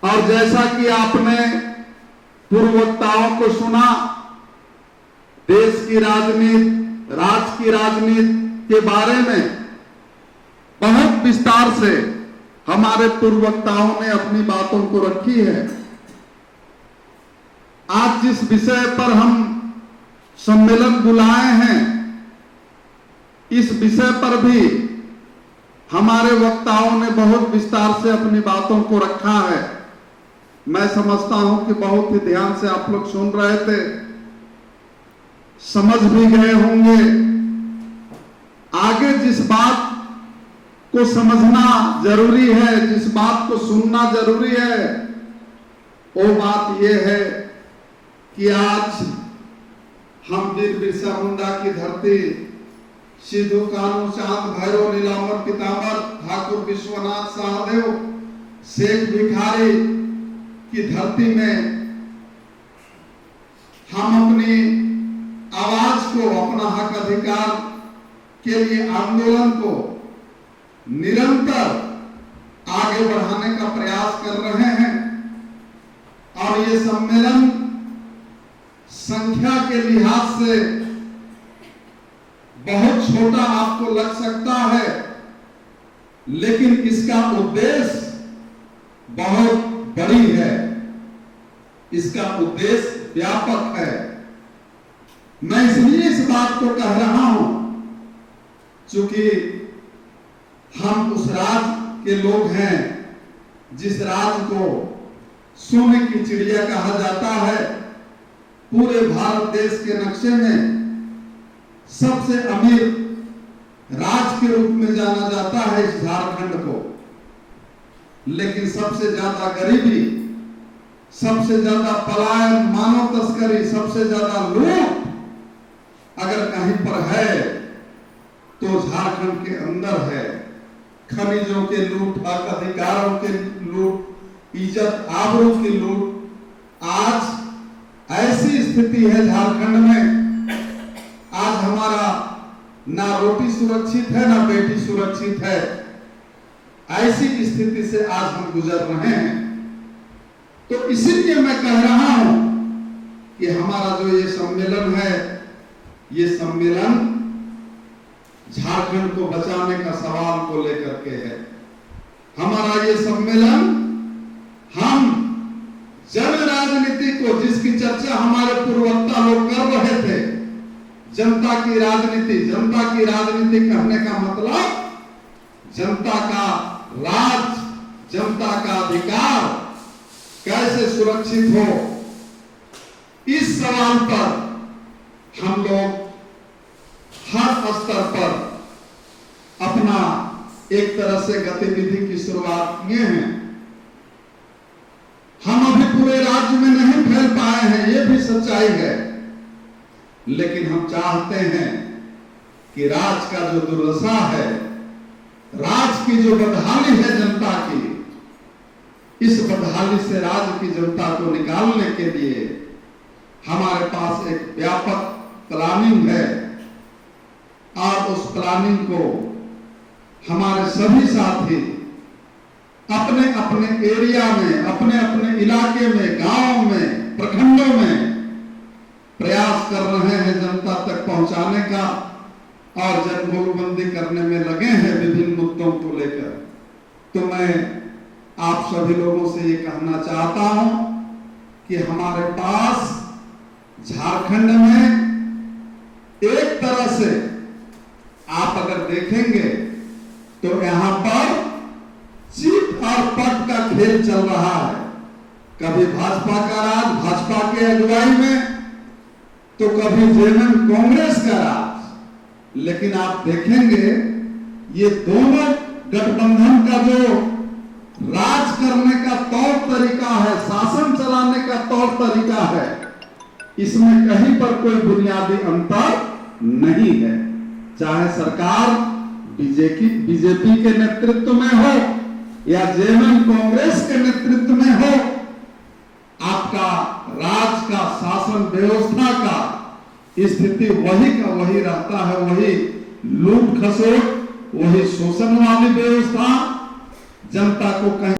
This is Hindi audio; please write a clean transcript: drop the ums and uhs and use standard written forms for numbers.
और जैसा कि आपने पूर्व वक्ताओं को सुना, देश की राजनीति, राज्य की राजनीति के बारे में बहुत विस्तार से हमारे पूर्व वक्ताओं ने अपनी बातों को रखी है। आज जिस विषय पर हम सम्मेलन बुलाए हैं, इस विषय पर भी हमारे वक्ताओं ने बहुत विस्तार से अपनी बातों को रखा है। मैं समझता हूं कि बहुत ही ध्यान से आप लोग सुन रहे थे, समझ भी गए होंगे। आगे जिस बात को समझना जरूरी है, जिस बात को सुनना जरूरी है, वो बात यह है कि आज हम वीर बिरसा मुंडा की धरती, सिद्धू कानू चांद भैरव नीलांबर पिताम्बर ठाकुर विश्वनाथ सहदेव शेख भिखारी की धरती में हम अपनी आवाज को, अपना हक अधिकार के लिए आंदोलन को निरंतर आगे बढ़ाने का प्रयास कर रहे हैं। और ये सम्मेलन संख्या के लिहाज से बहुत छोटा आपको लग सकता है, लेकिन इसका उद्देश्य बहुत बड़ी है, इसका उद्देश्य व्यापक है। मैं इसलिए इस बात को कह रहा हूं क्योंकि हम उस राज्य के लोग हैं जिस राज्य को सोने की चिड़िया कहा जाता है। पूरे भारत देश के नक्शे में सबसे अमीर राज्य के रूप में जाना जाता है इस झारखंड को, लेकिन सबसे ज्यादा गरीबी, सबसे ज्यादा पलायन, मानव तस्करी, सबसे ज्यादा लूट अगर कहीं पर है तो झारखंड के अंदर है। खनिजों के लूट, हक अधिकारों के लूट, इज्जत आबरू की लूट। आज ऐसी स्थिति है झारखंड में, आज हमारा ना रोटी सुरक्षित है, ना बेटी सुरक्षित है। ऐसी स्थिति से आज हम गुजर रहे हैं। तो इसीलिए मैं कह रहा हूं कि हमारा जो ये सम्मेलन है, ये सम्मेलन झारखंड को बचाने का सवाल को लेकर के है। हमारा ये सम्मेलन हम जन राजनीति को, जिसकी चर्चा हमारे पूर्ववक्ता लोग कर रहे थे, जनता की राजनीति, जनता की राजनीति कहने का मतलब जनता का राज, जनता का अधिकार कैसे सुरक्षित हो, इस सवाल पर हम लोग हर स्तर पर अपना एक तरह से गतिविधि की शुरुआत किए हैं। हम अभी पूरे राज्य में नहीं फैल पाए हैं, ये भी सच्चाई है, लेकिन हम चाहते हैं कि राज्य का जो दुर्दशा है, राज्य की जो बदहाली है जनता की, इस बदहाली से राज्य की जनता को निकालने के लिए हमारे पास एक व्यापक प्लानिंग है। और उस प्लानिंग को हमारे सभी साथी अपने अपने एरिया में, अपने अपने इलाके में, गांव में, प्रखंडों में प्रयास कर रहे हैं जनता तक पहुंचाने का, और जनगोलबंदी करने में लगे हैं विभिन्न मुद्दों को लेकर। तो मैं आप सभी लोगों से ये कहना चाहता हूं कि हमारे पास झारखंड में एक तरह से आप अगर देखेंगे तो यहां पर चिट और पट का खेल चल रहा है। कभी भाजपा का राज, भाजपा के अगुवाई में, तो कभी जेएमएम कांग्रेस का राज। लेकिन आप देखेंगे ये दोनों गठबंधन का जो राज करने का तौर तरीका है, शासन चलाने का तौर तरीका है, इसमें कहीं पर कोई बुनियादी अंतर नहीं है। चाहे सरकार बीजेपी के नेतृत्व में हो या जेएमएम कांग्रेस के नेतृत्व में हो, आपका राज का, शासन व्यवस्था का स्थिति वही का वही रहता है। वही लूट खसोट, वही शोषण वाली व्यवस्था, जनता को कहीं